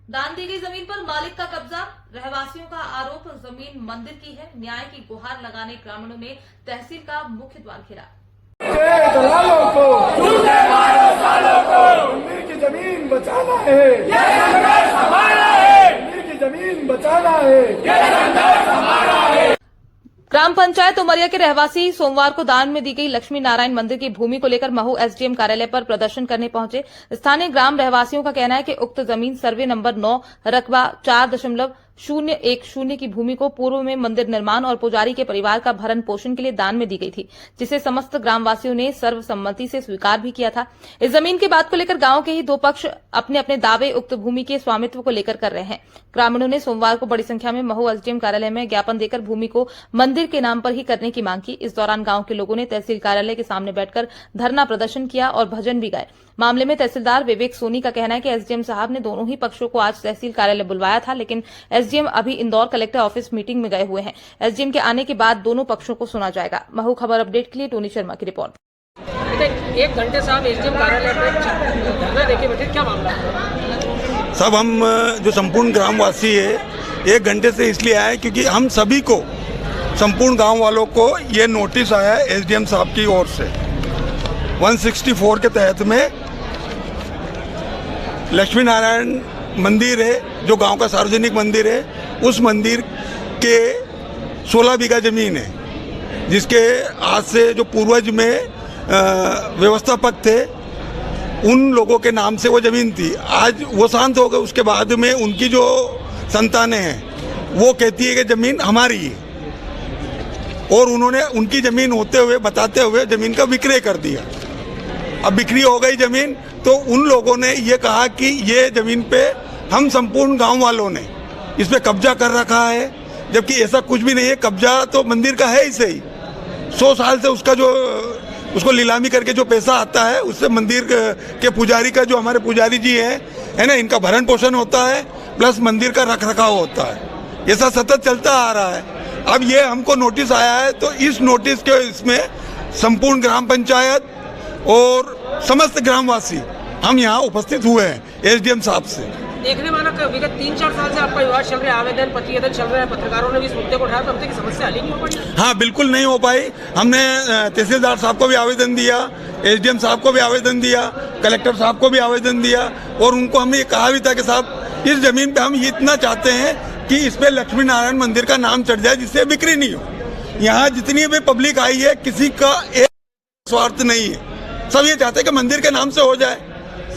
दान दी गई जमीन पर मालिक का कब्जा, रहवासियों का आरोप जमीन मंदिर की है। न्याय की गुहार लगाने ग्रामीणों ने तहसील का मुख्य द्वार घेरा। दलालों को मंदिर की जमीन बचाना है, मंदिर की जमीन बचाना है। ग्राम पंचायत उमरिया के रहवासी सोमवार को दान में दी गई लक्ष्मी नारायण मंदिर की भूमि को लेकर महू एसडीएम कार्यालय पर प्रदर्शन करने पहुंचे। स्थानीय ग्राम रहवासियों का कहना है कि उक्त जमीन सर्वे नंबर 9 रकबा 4.010 की भूमि को पूर्व में मंदिर निर्माण और पुजारी के परिवार का भरण पोषण के लिए दान में दी गई थी, जिसे समस्त ग्रामवासियों ने सर्वसम्मति से स्वीकार भी किया था। इस जमीन की बात को लेकर गांव के ही दो पक्ष अपने अपने दावे उक्त भूमि के स्वामित्व को लेकर कर रहे हैं। ग्रामीणों ने सोमवार को बड़ी संख्या में महू एसडीएम कार्यालय में ज्ञापन देकर भूमि को मंदिर के नाम पर ही करने की मांग की। इस दौरान गांव के लोगों ने तहसील कार्यालय के सामने बैठकर धरना प्रदर्शन किया और भजन भी गाए। मामले में तहसीलदार विवेक सोनी का कहना है कि एसडीएम साहब ने दोनों ही पक्षों को आज तहसील कार्यालय बुलवाया था, लेकिन एसडीएम अभी इंदौर कलेक्टर ऑफिस मीटिंग में गए हुए हैं। एसडीएम के आने के बाद दोनों पक्षों को सुना जाएगा। महू खबर अपडेट के लिए टोनी शर्मा की रिपोर्ट। 1 घंटे से आप एसडीएम कार्यालय में धरना देके बैठे, क्या मामला है? सब हम जो संपूर्ण ग्रामवासी है 1 घंटे से इसलिए आए क्योंकि हम सभी को, संपूर्ण गांव वालों को ये नोटिस आया है एसडीएम साहब की ओर से 164 के तहत में लक्ष्मी नारायण मंदिर है जो गांव का सार्वजनिक मंदिर है, उस मंदिर के 16 बीघा जमीन है, जिसके आज से जो पूर्वज में व्यवस्थापक थे उन लोगों के नाम से वो जमीन थी। आज वो शांत हो गए, उसके बाद में उनकी जो संतानें हैं वो कहती है कि जमीन हमारी है, और उन्होंने उनकी जमीन होते हुए बताते हुए जमीन का विक्रय कर दिया। अब बिक्री हो गई जमीन, तो उन लोगों ने ये कहा कि ये जमीन पे हम संपूर्ण गांव वालों ने इस पे कब्जा कर रखा है, जबकि ऐसा कुछ भी नहीं है। कब्जा तो मंदिर का है ही सही, 100 साल से उसका जो उसको नीलामी करके जो पैसा आता है उससे मंदिर के पुजारी का, जो हमारे पुजारी जी है ना, इनका भरण पोषण होता है, प्लस मंदिर का रख रखाव होता है। ऐसा सतत चलता आ रहा है। अब ये हमको नोटिस आया है, तो इस नोटिस के इसमें संपूर्ण ग्राम पंचायत और समस्त ग्रामवासी हम यहाँ उपस्थित हुए हैं एसडीएम साहब से। देखने वाला विगत 3-4 साल से आपका विवाद चल रहा है, आवेदन प्रतिवेदन चल रहा है, पत्रकारों ने भी इस मुद्दे को उठाया, तो अब तक समस्या हल ही नहीं हो पाई। हाँ, बिल्कुल नहीं हो पाई। हमने तहसीलदार साहब को भी आवेदन दिया, एसडीएम साहब को भी आवेदन दिया, कलेक्टर साहब को भी आवेदन दिया, और उनको हमने ये कहा भी था कि साहब इस जमीन पे हम इतना चाहते हैं कि इस पे लक्ष्मी नारायण मंदिर का नाम चढ़ जाए, जिससे बिक्री नहीं हो। यहाँ जितनी भी पब्लिक आई है, किसी का एक स्वार्थ नहीं है, सब ये चाहते हैं कि मंदिर के नाम से हो जाए।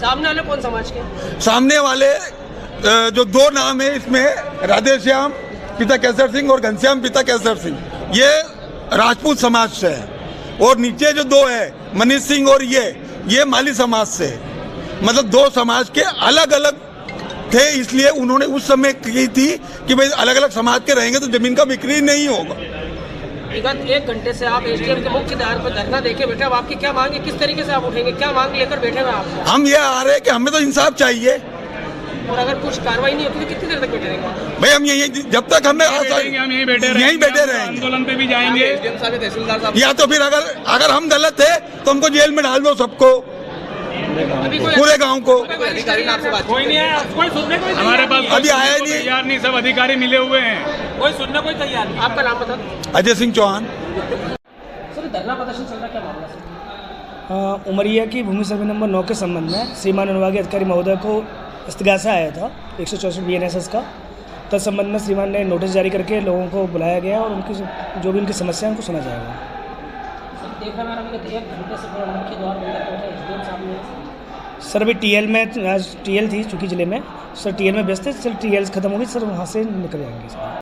सामने वाले कौन समाज के? सामने वाले जो 2 नाम है इसमें, राधेश्याम पिता केसर सिंह और घनश्याम पिता केसर सिंह, ये राजपूत समाज से है, और नीचे जो 2 है मनीष सिंह और ये माली समाज से है। मतलब 2 समाज के अलग अलग थे, इसलिए उन्होंने उस समय की थी कि भाई अलग अलग समाज के रहेंगे तो जमीन का बिक्री नहीं होगा। विगत 1 घंटे से आप एसडीएम के मुख्य द्वार पर धरना देके बैठे, अब आपकी क्या मांग है, किस तरीके से आप उठेंगे, क्या मांग लेकर बैठे हुए आप? हम ये आ रहे हैं कि हमें तो इंसाफ चाहिए, और अगर कुछ कार्रवाई नहीं होती तो कितनी देर तक बैठे रहेंगे भाई? हम यही, जब तक हमें यहीं बैठे रहेंगे, आंदोलन पे भी जाएंगे। तहसीलदार साहब, या तो फिर अगर हम गलत है तो हमको जेल में डाल दो, सबको, पूरे गांव को। कोई नहीं आया, कोई सुनने को हमारे पास अभी आया नहीं, तैयार नहीं, सब अधिकारी मिले हुए हैं, कोई सुनने को तैयार नहीं। आपका नाम बता? अजय सिंह चौहान। सर, धरना प्रदर्शन चल रहा है, क्या मामला सर? उमरिया की भूमि सर्वे नंबर 9 के संबंध में श्रीमान अनुभागीय अधिकारी महोदय को इस्तिगासा आया था 164 BNSS का। तत्संबंध में श्रीमान ने नोटिस जारी करके लोगों को बुलाया गया और उनकी जो भी उनकी समस्या है उनको सुना जाएगा। सर, देखा मैंने विगत 1 घंटे से मुख्य द्वार बंद कर एसडीएम साहब ने। सर, अभी टीएल में, आज टीएल थी चूँकि ज़िले में, सर टीएल में व्यस्त है। सर टीएल खत्म होगी, सर वहाँ से निकल जाएंगे सर।